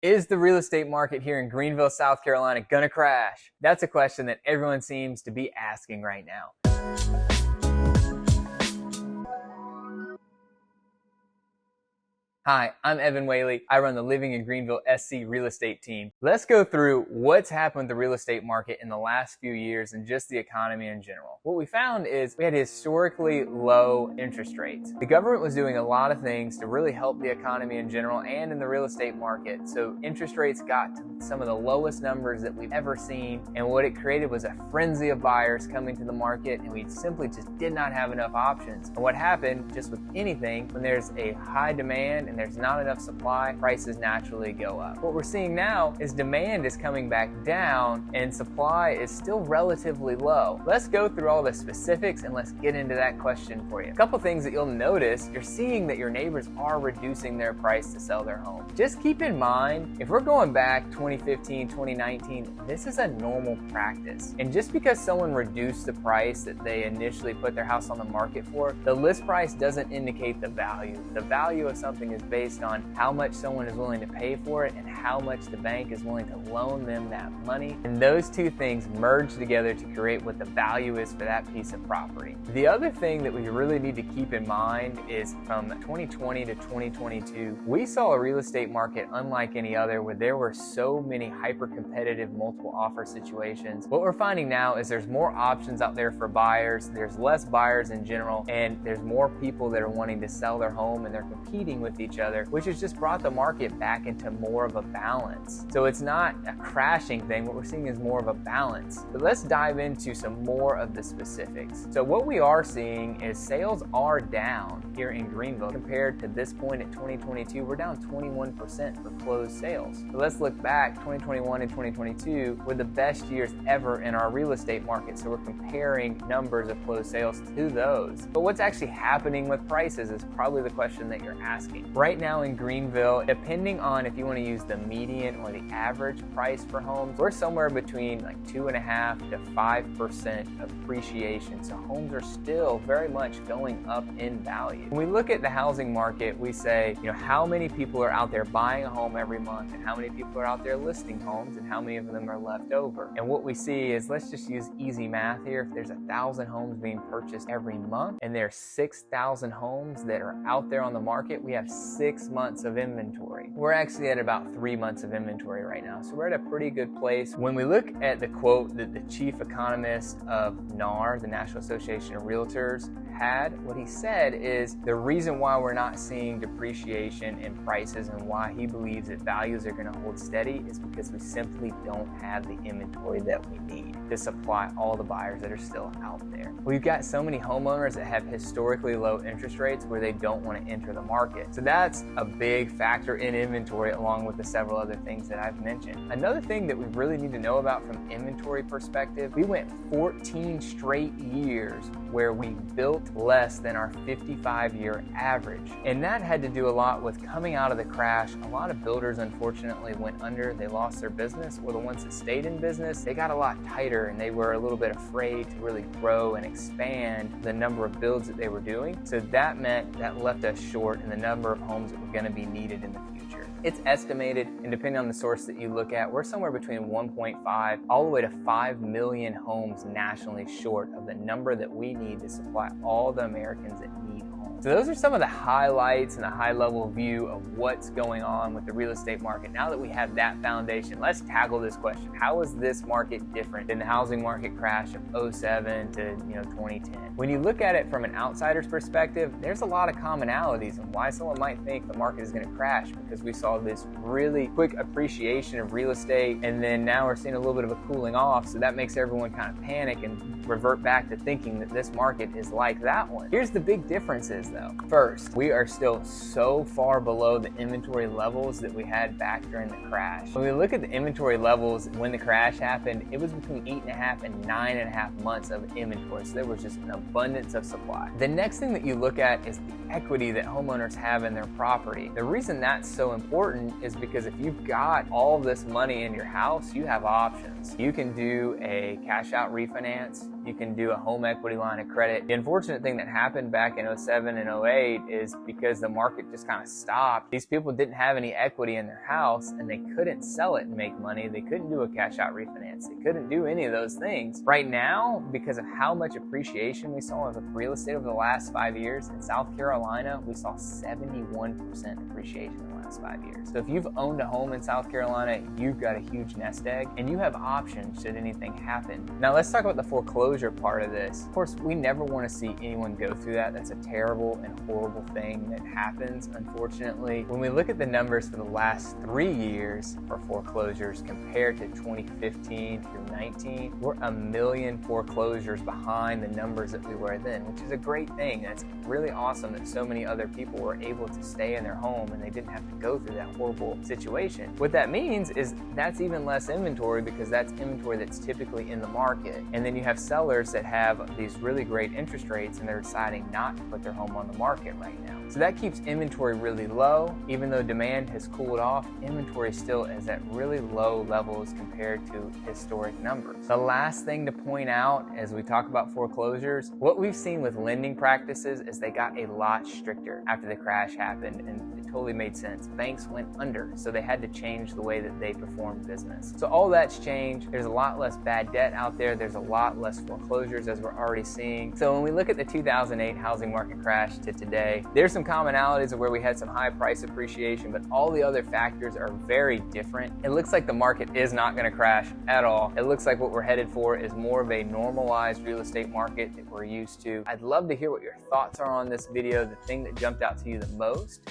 Is the real estate market here in Greenville, South Carolina gonna crash? That's a question that everyone seems to be asking right now. Hi, I'm Evan Whaley. I run the Living in Greenville SC real estate team. Let's go through what's happened with the real estate market in the last few years and just the economy in general. What we found is we had historically low interest rates. The government was doing a lot of things to really help the economy in general and in the real estate market. So interest rates got to some of the lowest numbers that we've ever seen. And what it created was a frenzy of buyers coming to the market, and we simply just did not have enough options. And what happened, just with anything, when there's a high demand and there's not enough supply, prices naturally go up. What we're seeing now is demand is coming back down and supply is still relatively low. Let's go through all the specifics and let's get into that question for you. A couple things that you'll notice, you're seeing that your neighbors are reducing their price to sell their home. Just keep in mind, if we're going back 2015, 2019, this is a normal practice. And just because someone reduced the price that they initially put their house on the market for, the list price doesn't indicate the value. The value of something is based on how much someone is willing to pay for it and how much the bank is willing to loan them that money. And those two things merge together to create what the value is for that piece of property. The other thing that we really need to keep in mind is from 2020 to 2022, we saw a real estate market unlike any other where there were so many hyper-competitive multiple offer situations. What we're finding now is there's more options out there for buyers, there's less buyers in general, and there's more people that are wanting to sell their home and they're competing with each other, which has just brought the market back into more of a balance. So it's not a crashing thing, what we're seeing is more of a balance. But let's dive into some more of the specifics. So what we are seeing is sales are down here in Greenville compared to this point in 2022. We're down 21% for closed sales. So let's look back, 2021 and 2022 were the best years ever in our real estate market. So we're comparing numbers of closed sales to those. But what's actually happening with prices is probably the question that you're asking. Right now in Greenville, depending on if you want to use the median or the average price for homes, we're somewhere between like 2.5% to 5% appreciation. So homes are still very much going up in value. When we look at the housing market, we say, how many people are out there buying a home every month and how many people are out there listing homes and how many of them are left over. And what we see is, let's just use easy math here. If there's 1,000 homes being purchased every month and there's 6,000 homes that are out there on the market, we have 6 months of inventory. We're actually at about 3 months of inventory right now. So we're at a pretty good place. When we look at the quote that the chief economist of NAR, the National Association of Realtors, had, what he said is the reason why we're not seeing depreciation in prices and why he believes that values are going to hold steady is because we simply don't have the inventory that we need to supply all the buyers that are still out there. We've got so many homeowners that have historically low interest rates where they don't want to enter the market. So that's a big factor in inventory, along with the several other things that I've mentioned. Another thing that we really need to know about from inventory perspective, we went 14 straight years where we built less than our 55-year average. And that had to do a lot with coming out of the crash. A lot of builders unfortunately went under, they lost their business, or the ones that stayed in business, they got a lot tighter and they were a little bit afraid to really grow and expand the number of builds that they were doing. So that meant that left us short in the number of homes that were going to be needed in the future. It's estimated, and depending on the source that you look at, we're somewhere between 1.5 all the way to 5 million homes nationally short of the number that we need to supply all the Americans that need homes. So those are some of the highlights and a high-level view of what's going on with the real estate market. Now that we have that foundation, let's tackle this question. How is this market different than the housing market crash of 07 to 2010? When you look at it from an outsider's perspective, there's a lot of commonalities and why someone might think the market is going to crash, because we saw this really quick appreciation of real estate, and then now we're seeing a little bit of a cooling off, so that makes everyone kind of panic and revert back to thinking that this market is like that one. Here's the big differences though. First, we are still so far below the inventory levels that we had back during the crash. When we look at the inventory levels when the crash happened, it was between 8.5 and 9.5 months of inventory. So there was just an abundance of supply. The next thing that you look at is the equity that homeowners have in their property. The reason that's so important is because if you've got all of this money in your house, you have options. You can do a cash out refinance. You can do a home equity line of credit. The unfortunate thing that happened back in 07 and 08 is because the market just kind of stopped. These people didn't have any equity in their house and they couldn't sell it and make money. They couldn't do a cash out refinance. They couldn't do any of those things. Right now, because of how much appreciation we saw with real estate over the last 5 years, in South Carolina, we saw 71% appreciation in the last 5 years. So if you've owned a home in South Carolina, you've got a huge nest egg and you have options should anything happen. Now let's talk about the foreclosure part of this. Of course, we never want to see anyone go through that. That's a terrible and horrible thing that happens, unfortunately. When we look at the numbers for the last 3 years for foreclosures compared to 2015 through 19, we're 1 million foreclosures behind the numbers that we were then, which is a great thing. That's really awesome that so many other people were able to stay in their home and they didn't have to go through that horrible situation. What that means is that's even less inventory because that's inventory that's typically in the market. And then you have sellers that have these really great interest rates and they're deciding not to put their home on the market right now. So that keeps inventory really low. Even though demand has cooled off, inventory still is at really low levels compared to historic numbers. The last thing to point out as we talk about foreclosures, what we've seen with lending practices is they got a lot stricter after the crash happened, and it totally made sense. Banks went under, so they had to change the way that they performed business. So all that's changed. There's a lot less bad debt out there. There's a lot less foreclosures as we're already seeing. So when we look at the 2008 housing market crash to today, there's some commonalities of where we had some high price appreciation, but all the other factors are very different. It looks like the market is not going to crash at all. It looks like what we're headed for is more of a normalized real estate market that we're used to. I'd love to hear what your thoughts are on this video, the thing that jumped out to you the most.